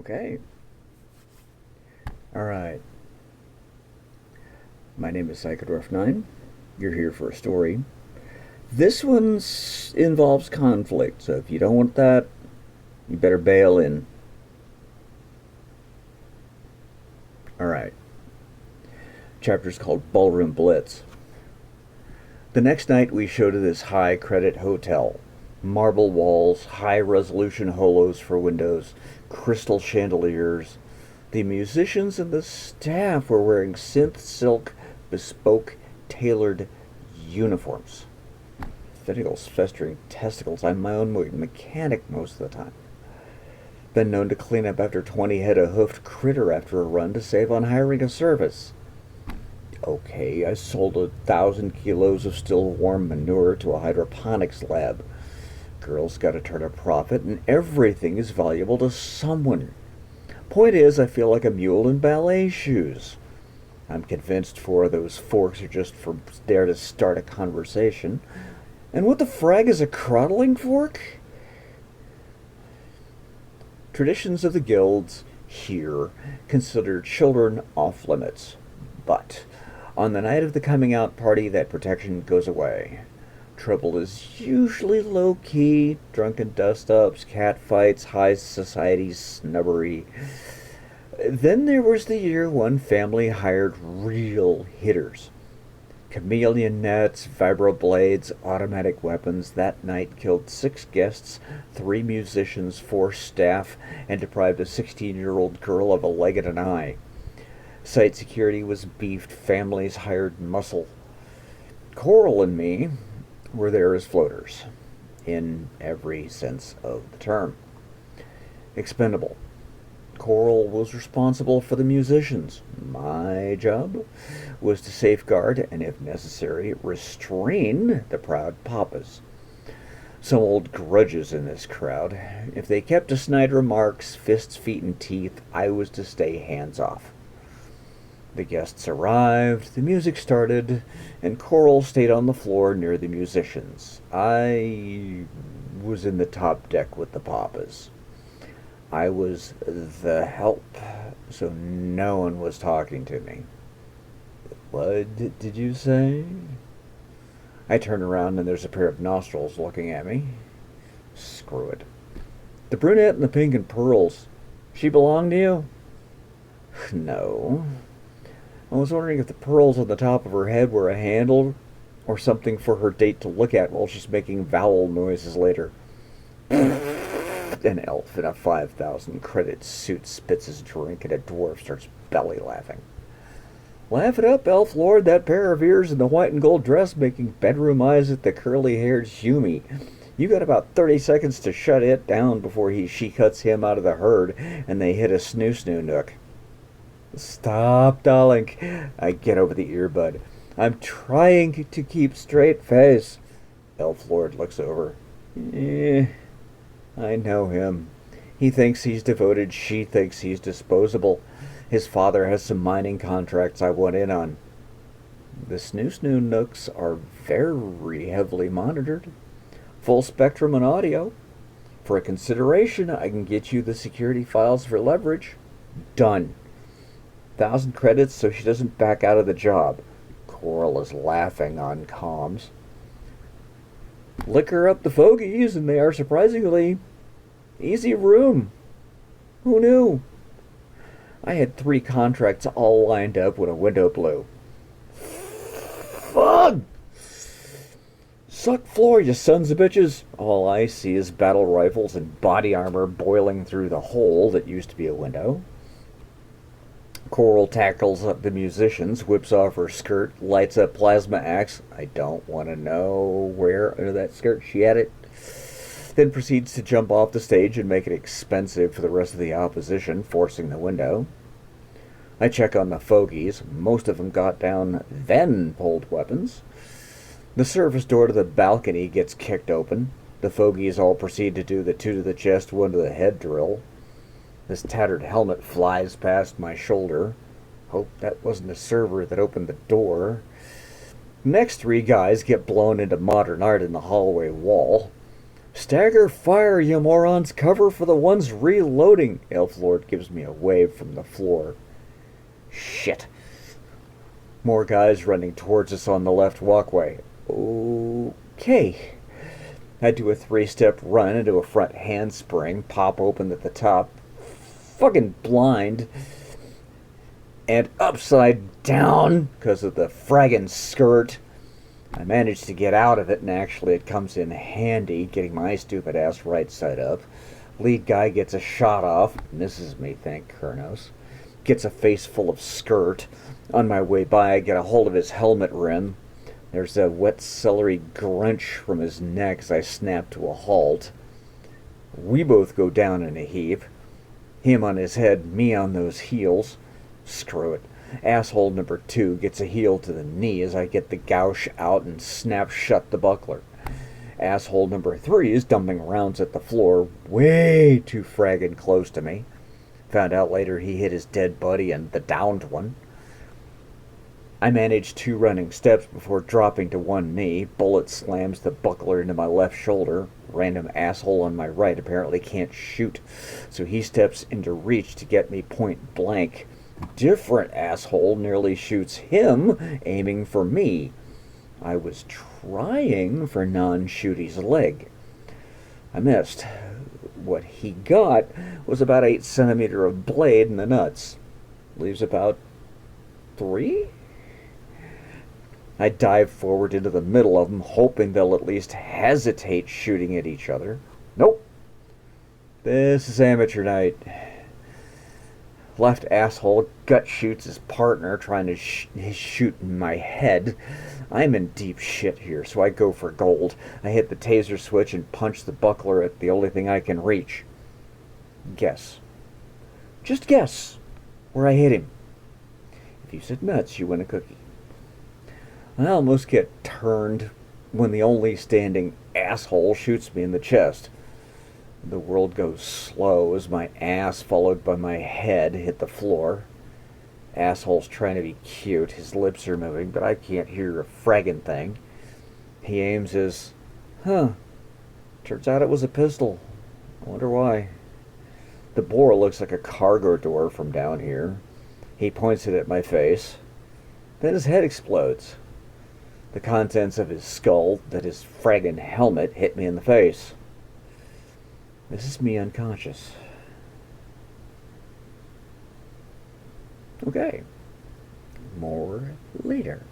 Okay. All right. My name is Psychodorf9. You're here for a story. This one involves conflict, so if you don't want that, you better bail in. All right. Chapter's called Ballroom Blitz. The next night we show to this high credit hotel. Marble walls, high resolution holos for windows, crystal chandeliers. The musicians and the staff were wearing synth silk, bespoke, tailored uniforms. Fiddles, festering testicles. I'm my own mechanic most of the time. Been known to clean up after 20 head of hoofed critter after a run to save on hiring a service. Okay, I sold 1,000 kilos of still warm manure to a hydroponics lab. Girls gotta turn a profit, and everything is valuable to someone. Point is, I feel like a mule in ballet shoes. I'm convinced 4 of those forks are just there to start a conversation. And what the frag is a crodling fork? Traditions of the guilds here consider children off limits. But on the night of the coming out party, that protection goes away. Trouble is usually low-key, drunken dust-ups, cat fights, high society snubbery. Then there was the year one family hired real hitters. Chameleon nets, vibroblades, automatic weapons. That night killed 6 guests, 3 musicians, 4 staff, and deprived a 16-year-old girl of a leg and an eye. Site security was beefed, families hired muscle. Coral and me were there as floaters, in every sense of the term. Expendable. Coral was responsible for the musicians. My job was to safeguard and, if necessary, restrain the proud papas. Some old grudges in this crowd. If they kept to snide remarks, fists, feet, and teeth, I was to stay hands off. The guests arrived, the music started, and Coral stayed on the floor near the musicians. I was in the top deck with the papas. I was the help, so no one was talking to me. What did you say? I turn around and there's a pair of nostrils looking at me. Screw it. The brunette in the pink and pearls, she belong to you? No. I was wondering if the pearls on the top of her head were a handle or something for her date to look at while she's making vowel noises later. An elf in a 5,000 credit suit spits his drink and a dwarf starts belly laughing. Laugh it up, elf lord, that pair of ears and the white and gold dress making bedroom eyes at the curly-haired Humy. You got about 30 seconds to shut it down before she cuts him out of the herd and they hit a snoo-snoo nook. Stop, darling. I get over the earbud. I'm trying to keep straight face. Elf Lord looks over. I know him. He thinks he's devoted. She thinks he's disposable. His father has some mining contracts I want in on. The snoo-snoo nooks are very heavily monitored. Full spectrum and audio. For a consideration, I can get you the security files for leverage. Done. 1,000 credits so she doesn't back out of the job. Coral is laughing on comms. Liquor up the fogies, and they are surprisingly easy room. Who knew? I had 3 contracts all lined up when a window blew. Fug! Suck floor, you sons of bitches! All I see is battle rifles and body armor boiling through the hole that used to be a window. Coral tackles up the musicians, whips off her skirt, lights up plasma axe. I don't want to know where under that skirt she had it. Then proceeds to jump off the stage and make it expensive for the rest of the opposition, forcing the window. I check on the fogies. Most of them got down, then pulled weapons. The service door to the balcony gets kicked open. The fogies all proceed to do the 2 to the chest, 1 to the head drill. This tattered helmet flies past my shoulder. Hope that wasn't a server that opened the door. Next 3 guys get blown into modern art in the hallway wall. Stagger fire, you morons! Cover for the ones reloading! Elflord gives me a wave from the floor. Shit. More guys running towards us on the left walkway. Okay. I do a 3-step run into a front handspring, pop open at the top, fucking blind, and upside down because of the fraggin' skirt. I managed to get out of it, and actually it comes in handy, getting my stupid ass right side up. Lead guy gets a shot off, misses me, thank Kurnos. Gets a face full of skirt. On my way by, I get a hold of his helmet rim. There's a wet celery grunch from his neck as I snap to a halt. We both go down in a heap. Him on his head, me on those heels. Screw it. Asshole number 2 gets a heel to the knee as I get the gouge out and snap shut the buckler. Asshole number 3 is dumping rounds at the floor, way too fraggin' close to me. Found out later he hit his dead buddy and the downed one. I manage 2 running steps before dropping to one knee. Bullet slams the buckler into my left shoulder. Random asshole on my right apparently can't shoot, so he steps into reach to get me point blank. Different asshole nearly shoots him, aiming for me. I was trying for non-Shooty's leg. I missed. What he got was about 8 centimeters of blade in the nuts. Leaves about 3? I dive forward into the middle of them, hoping they'll at least hesitate shooting at each other. Nope. This is amateur night. Left asshole gut shoots his partner, trying to shoot in my head. I'm in deep shit here, so I go for gold. I hit the taser switch and punch the buckler at the only thing I can reach. Guess. Just guess where I hit him. If you said nuts, you win a cookie. I almost get turned when the only standing asshole shoots me in the chest. The world goes slow as my ass, followed by my head, hit the floor. Asshole's trying to be cute. His lips are moving, but I can't hear a fraggin' thing. He aims his... Turns out it was a pistol. I wonder why. The bore looks like a cargo door from down here. He points it at my face. Then his head explodes. The contents of his skull, that his fraggin' helmet, hit me in the face. This is me unconscious. Okay. More later.